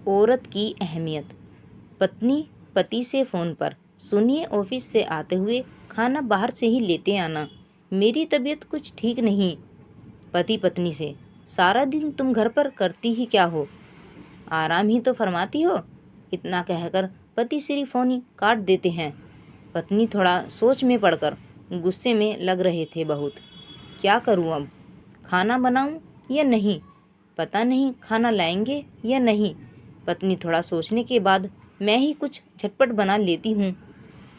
औरत की अहमियत। पत्नी पति से फ़ोन पर, सुनिए ऑफिस से आते हुए खाना बाहर से ही लेते आना, मेरी तबीयत कुछ ठीक नहीं। पति पत्नी से, सारा दिन तुम घर पर करती ही क्या हो, आराम ही तो फरमाती हो। इतना कहकर पति सिर्फ फ़ोन ही काट देते हैं। पत्नी थोड़ा सोच में पड़कर गुस्से में लग रहे थे बहुत। क्या करूं अब, खाना बनाऊं या नहीं, पता नहीं खाना लाएंगे या नहीं। पत्नी थोड़ा सोचने के बाद, मैं ही कुछ झटपट बना लेती हूँ,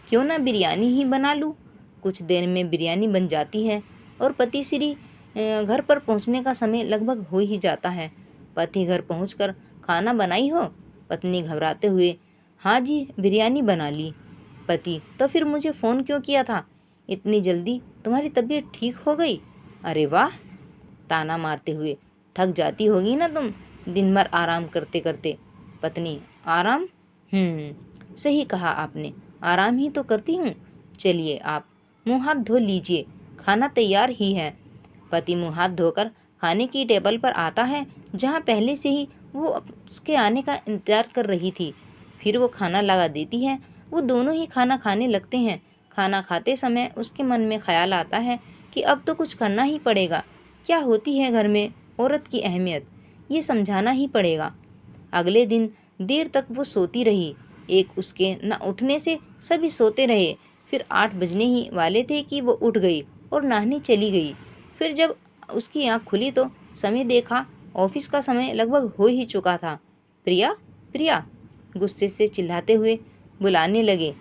क्यों ना बिरयानी ही बना लूँ। कुछ देर में बिरयानी बन जाती है और पति श्री घर पर पहुँचने का समय लगभग हो ही जाता है। पति घर पहुँचकर, खाना बनाई हो? पत्नी घबराते हुए, हाँ जी बिरयानी बना ली। पति, तो फिर मुझे फ़ोन क्यों किया था, इतनी जल्दी तुम्हारी तबीयत ठीक हो गई? अरे वाह, ताना मारते हुए, थक जाती होगी ना तुम दिन भर आराम करते करते। पत्नी, आराम? सही कहा आपने, आराम ही तो करती हूँ। चलिए आप मुंह हाथ धो लीजिए, खाना तैयार ही है। पति मुंह हाथ धोकर खाने की टेबल पर आता है, जहाँ पहले से ही वो उसके आने का इंतजार कर रही थी। फिर वो खाना लगा देती है। वो दोनों ही खाना खाने लगते हैं। खाना खाते समय उसके मन में ख्याल आता है कि अब तो कुछ करना ही पड़ेगा। क्या होती है घर में औरत की अहमियत, ये समझाना ही पड़ेगा। अगले दिन देर तक वो सोती रही। एक उसके न उठने से सभी सोते रहे। फिर 8 बजने ही वाले थे कि वो उठ गई और नहाने चली गई। फिर जब उसकी आँख खुली तो समय देखा, ऑफिस का समय लगभग हो ही चुका था। प्रिया, प्रिया, गुस्से से चिल्लाते हुए बुलाने लगे,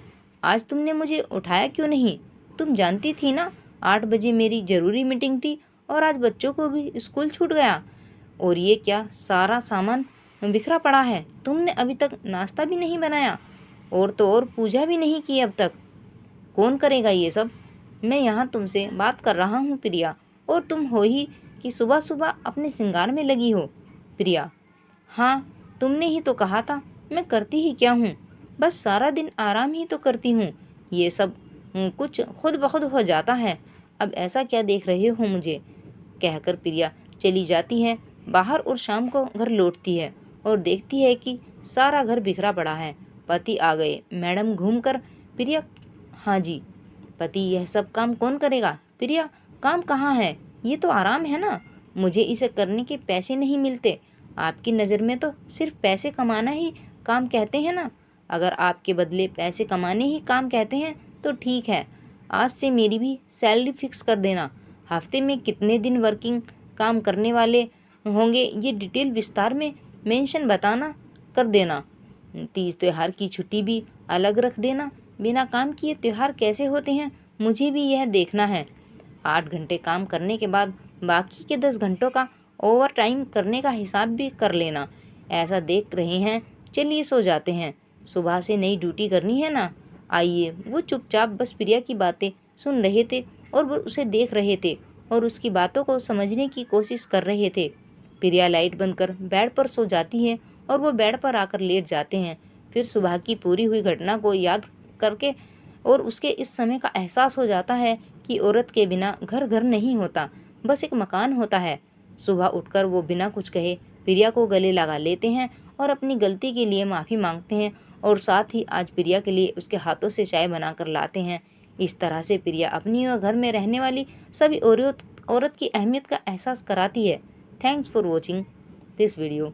आज तुमने मुझे उठाया क्यों नहीं? तुम जानती थी ना 8 बजे मेरी ज़रूरी मीटिंग थी और आज बच्चों को भी स्कूल छूट गया। और ये क्या, सारा सामान बिखरा पड़ा है। तुमने अभी तक नाश्ता भी नहीं बनाया और तो और पूजा भी नहीं की अब तक। कौन करेगा ये सब? मैं यहाँ तुमसे बात कर रहा हूँ प्रिया, और तुम हो ही कि सुबह सुबह अपने श्रृंगार में लगी हो। प्रिया, हाँ, तुमने ही तो कहा था, मैं करती ही क्या हूँ, बस सारा दिन आराम ही तो करती हूँ। ये सब कुछ खुद ब खुद हो जाता है। अब ऐसा क्या देख रहे हो मुझे? कहकर प्रिया चली जाती है बाहर और शाम को घर लौटती है और देखती है कि सारा घर बिखरा पड़ा है। पति आ गए। मैडम घूमकर, प्रिया, हाँ जी। पति, यह सब काम कौन करेगा? प्रिया, काम कहाँ है, ये तो आराम है ना, मुझे इसे करने के पैसे नहीं मिलते। आपकी नज़र में तो सिर्फ पैसे कमाना ही काम कहते हैं ना। अगर आपके बदले पैसे कमाने ही काम कहते हैं तो ठीक है, आज से मेरी भी सैलरी फिक्स कर देना। हफ्ते में कितने दिन वर्किंग काम करने वाले होंगे, ये डिटेल विस्तार में मेंशन बताना कर देना। तीज त्योहार की छुट्टी भी अलग रख देना। बिना काम किए त्योहार कैसे होते हैं, मुझे भी यह देखना है। 8 घंटे काम करने के बाद बाकी के 10 घंटों का ओवर टाइम करने का हिसाब भी कर लेना। ऐसा देख रहे हैं, चलिए सो जाते हैं, सुबह से नई ड्यूटी करनी है ना। आइए। वो चुपचाप बस प्रिया की बातें सुन रहे थे और वो उसे देख रहे थे और उसकी बातों को समझने की कोशिश कर रहे थे। प्रिया लाइट बंद कर बेड पर सो जाती है और वो बेड पर आकर लेट जाते हैं। फिर सुबह की पूरी हुई घटना को याद करके और उसके इस समय का एहसास हो जाता है कि औरत के बिना घर घर नहीं होता, बस एक मकान होता है। सुबह उठकर वो बिना कुछ कहे प्रिया को गले लगा लेते हैं और अपनी गलती के लिए माफ़ी मांगते हैं और साथ ही आज प्रिया के लिए उसके हाथों से चाय बनाकर लाते हैं। इस तरह से प्रिया अपनी और घर में रहने वाली सभी औरत की अहमियत का एहसास कराती है। Thanks for watching this video.